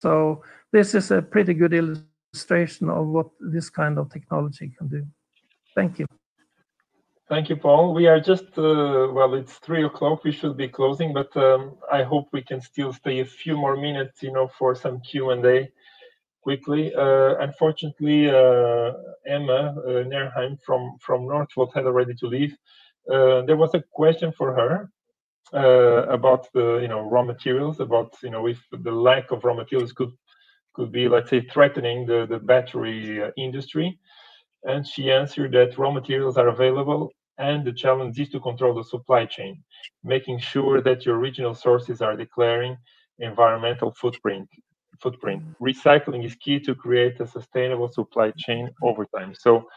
So this is a pretty good illustration of what this kind of technology can do. Thank you. Thank you, Paul. We are just, well, it's 3 o'clock. We should be closing, but I hope we can still stay a few more minutes, for some Q&A quickly. Unfortunately, Emma Nerheim from Northvolt had already to leave. There was a question for her about the, raw materials, about, if the lack of raw materials could be, let's say, threatening the battery industry. And she answered that raw materials are available, and the challenge is to control the supply chain, making sure that your regional sources are declaring environmental footprint. Recycling is key to create a sustainable supply chain over time. So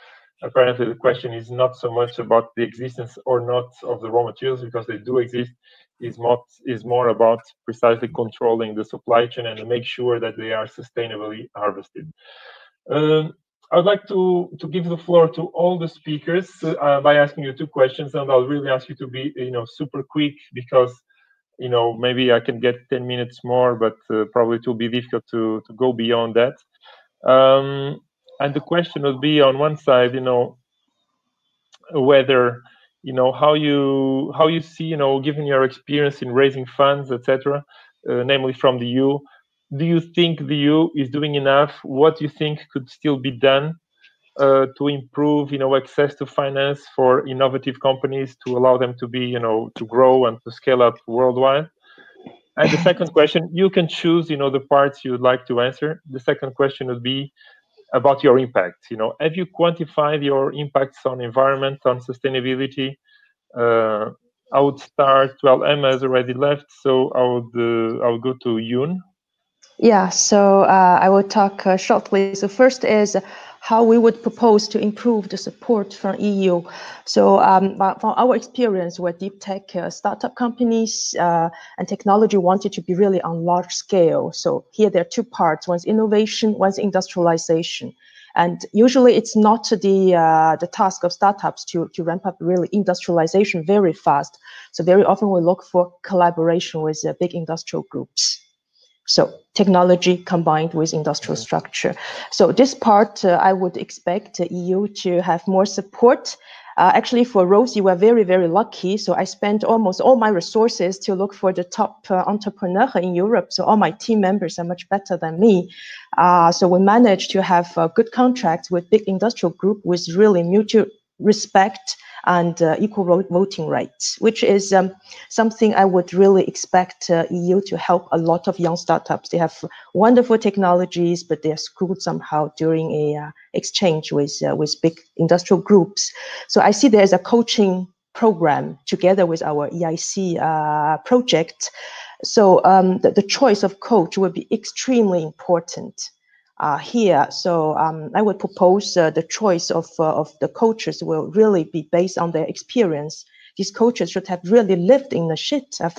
apparently the question is not so much about the existence or not of the raw materials, because they do exist, is more about precisely controlling the supply chain and to make sure that they are sustainably harvested. I'd like to give the floor to all the speakers by asking you 2 questions, and I'll really ask you to be, super quick, because, maybe I can get 10 minutes more, but probably it will be difficult to go beyond that. And the question would be, on one side, whether, how you see, given your experience in raising funds, etc., namely from the EU. Do you think the EU is doing enough? What do you think could still be done to improve, access to finance for innovative companies, to allow them to be, to grow and to scale up worldwide? And the second question, you can choose, the parts you would like to answer. The second question would be about your impact. Have you quantified your impacts on environment, on sustainability? I would start. Well, Emma has already left, so I would go to Yoon. Yeah, so I will talk shortly. So first is how we would propose to improve the support from EU. So from our experience with deep tech startup companies and technology wanted to be really on large scale. So here there are 2 parts. One's innovation, one's industrialization. And usually it's not the task of startups to ramp up really industrialization very fast. So very often we look for collaboration with big industrial groups. So technology combined with industrial structure. So this part, I would expect the EU to have more support. Actually, for Rosie, we're very, very lucky. So I spent almost all my resources to look for the top entrepreneur in Europe. So all my team members are much better than me. So we managed to have good contracts with big industrial group with really mutual respect and equal voting rights, which is something I would really expect EU to help a lot of young startups. They have wonderful technologies, but they're screwed somehow during a exchange with big industrial groups. So I see there's a coaching program together with our EIC project. So the choice of coach will be extremely important. Here. So I would propose the choice of the coaches will really be based on their experience. These coaches should have really lived in the shit of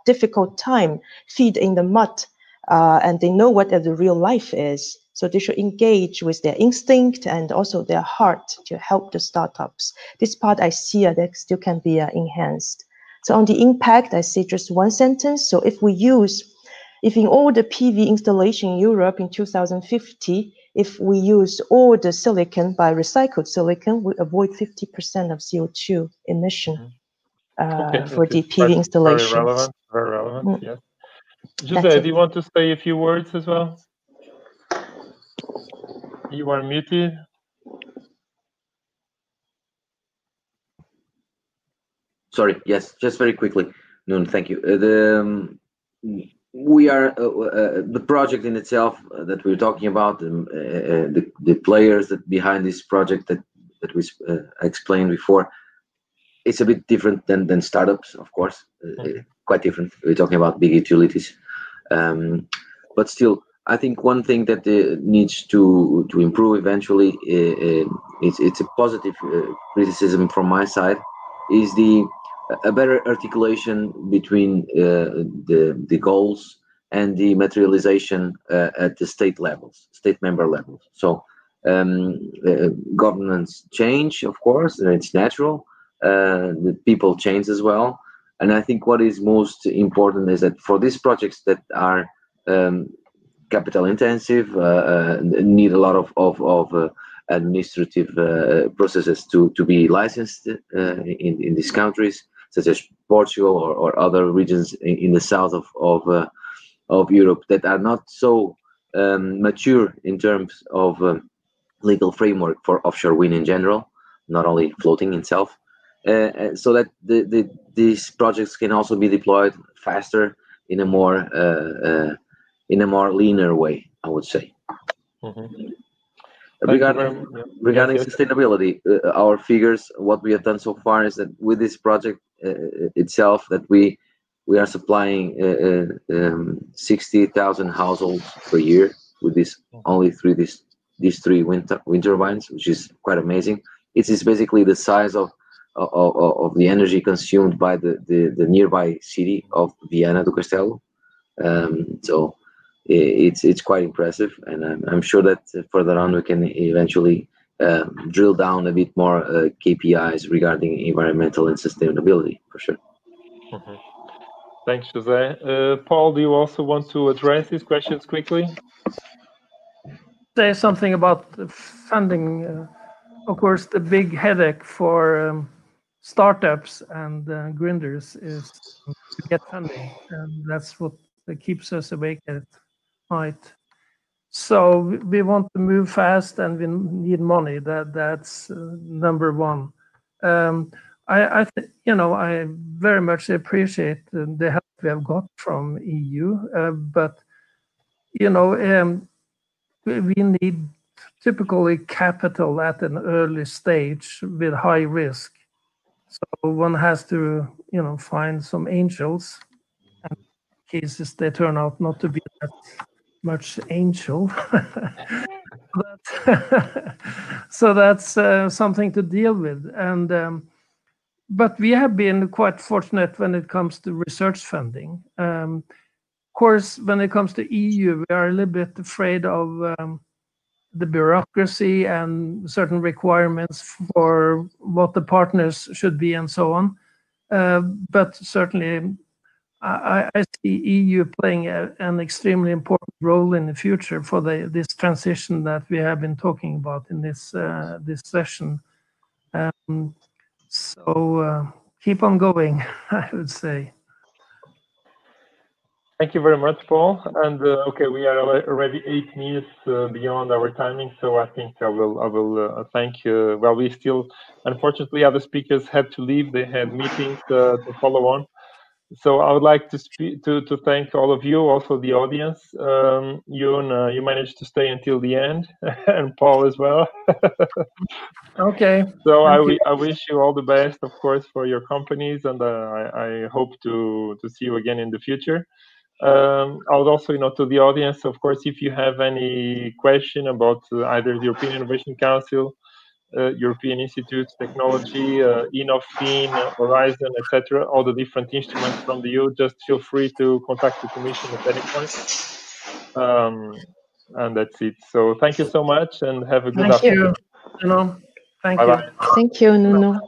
difficult time, feet in the mud, and they know what the real life is. So they should engage with their instinct and also their heart to help the startups. This part I see that still can be enhanced. So on the impact, I see just one sentence. So if in all the PV installation in Europe in 2050, if we use all the silicon by recycled silicon, we avoid 50% of CO2 emission for the PV installations. Very relevant, yes. Jose, do you want to say a few words as well? You are muted. Sorry, yes, just very quickly. Noon, thank you. We are the project in itself that we're talking about, the players that behind this project that we explained before. It's a bit different than startups, of course. Quite different. We're talking about big utilities, but still, I think one thing that needs to improve eventually, it's a positive criticism from my side, is a better articulation between the goals and the materialization at the state levels, state member levels. So governments change, of course, and it's natural. The people change as well. And I think what is most important is that for these projects that are capital intensive, need a lot of administrative processes to be licensed in these countries, such as Portugal or other regions in the south of Europe that are not so mature in terms of legal framework for offshore wind in general, not only floating itself, so that these projects can also be deployed faster in a more linear way, I would say. Regarding sustainability, our figures, what we have done so far is that with this project itself, that we are supplying 60,000 households per year with these three wind turbines, which is quite amazing. It is basically the size of the energy consumed by the nearby city of Viana do Castelo. So it's quite impressive, and I'm sure that further on we can eventually drill down a bit more KPIs regarding environmental and sustainability, for sure. Thanks, Jose. Paul, do you also want to address these questions quickly? Say something about the funding. Of course, the big headache for startups and grinders is to get funding, and that's what keeps us awake at night. So we want to move fast, and we need money. That's number one. I very much appreciate the help we have got from EU, but we need typically capital at an early stage with high risk. So one has to, find some angels, and in cases they turn out not to be that much angel. So that's something to deal with. And but we have been quite fortunate when it comes to research funding. Of course, when it comes to EU, we are a little bit afraid of the bureaucracy and certain requirements for what the partners should be and so on. But certainly, I see EU playing an extremely important role in the future for this transition that we have been talking about in this session. So keep on going, I would say. Thank you very much, Paul. And okay, we are already 8 minutes beyond our timing, so I think I will thank you. Well, we still, unfortunately, other speakers had to leave; they had meetings to follow on. So I would like to thank all of you, also the audience. You managed to stay until the end, and Paul as well. Okay. So I wish you all the best, of course, for your companies, and I hope to see you again in the future. I would also, to the audience, of course, if you have any question about either the European Innovation Council, European Institutes, technology, InnovFin, Horizon, etc., all the different instruments from the EU, just feel free to contact the Commission at any point. And that's it. So thank you so much, and have a good afternoon. Thank you, Nuno. Thank Bye-bye. you. Thank you, Nuno.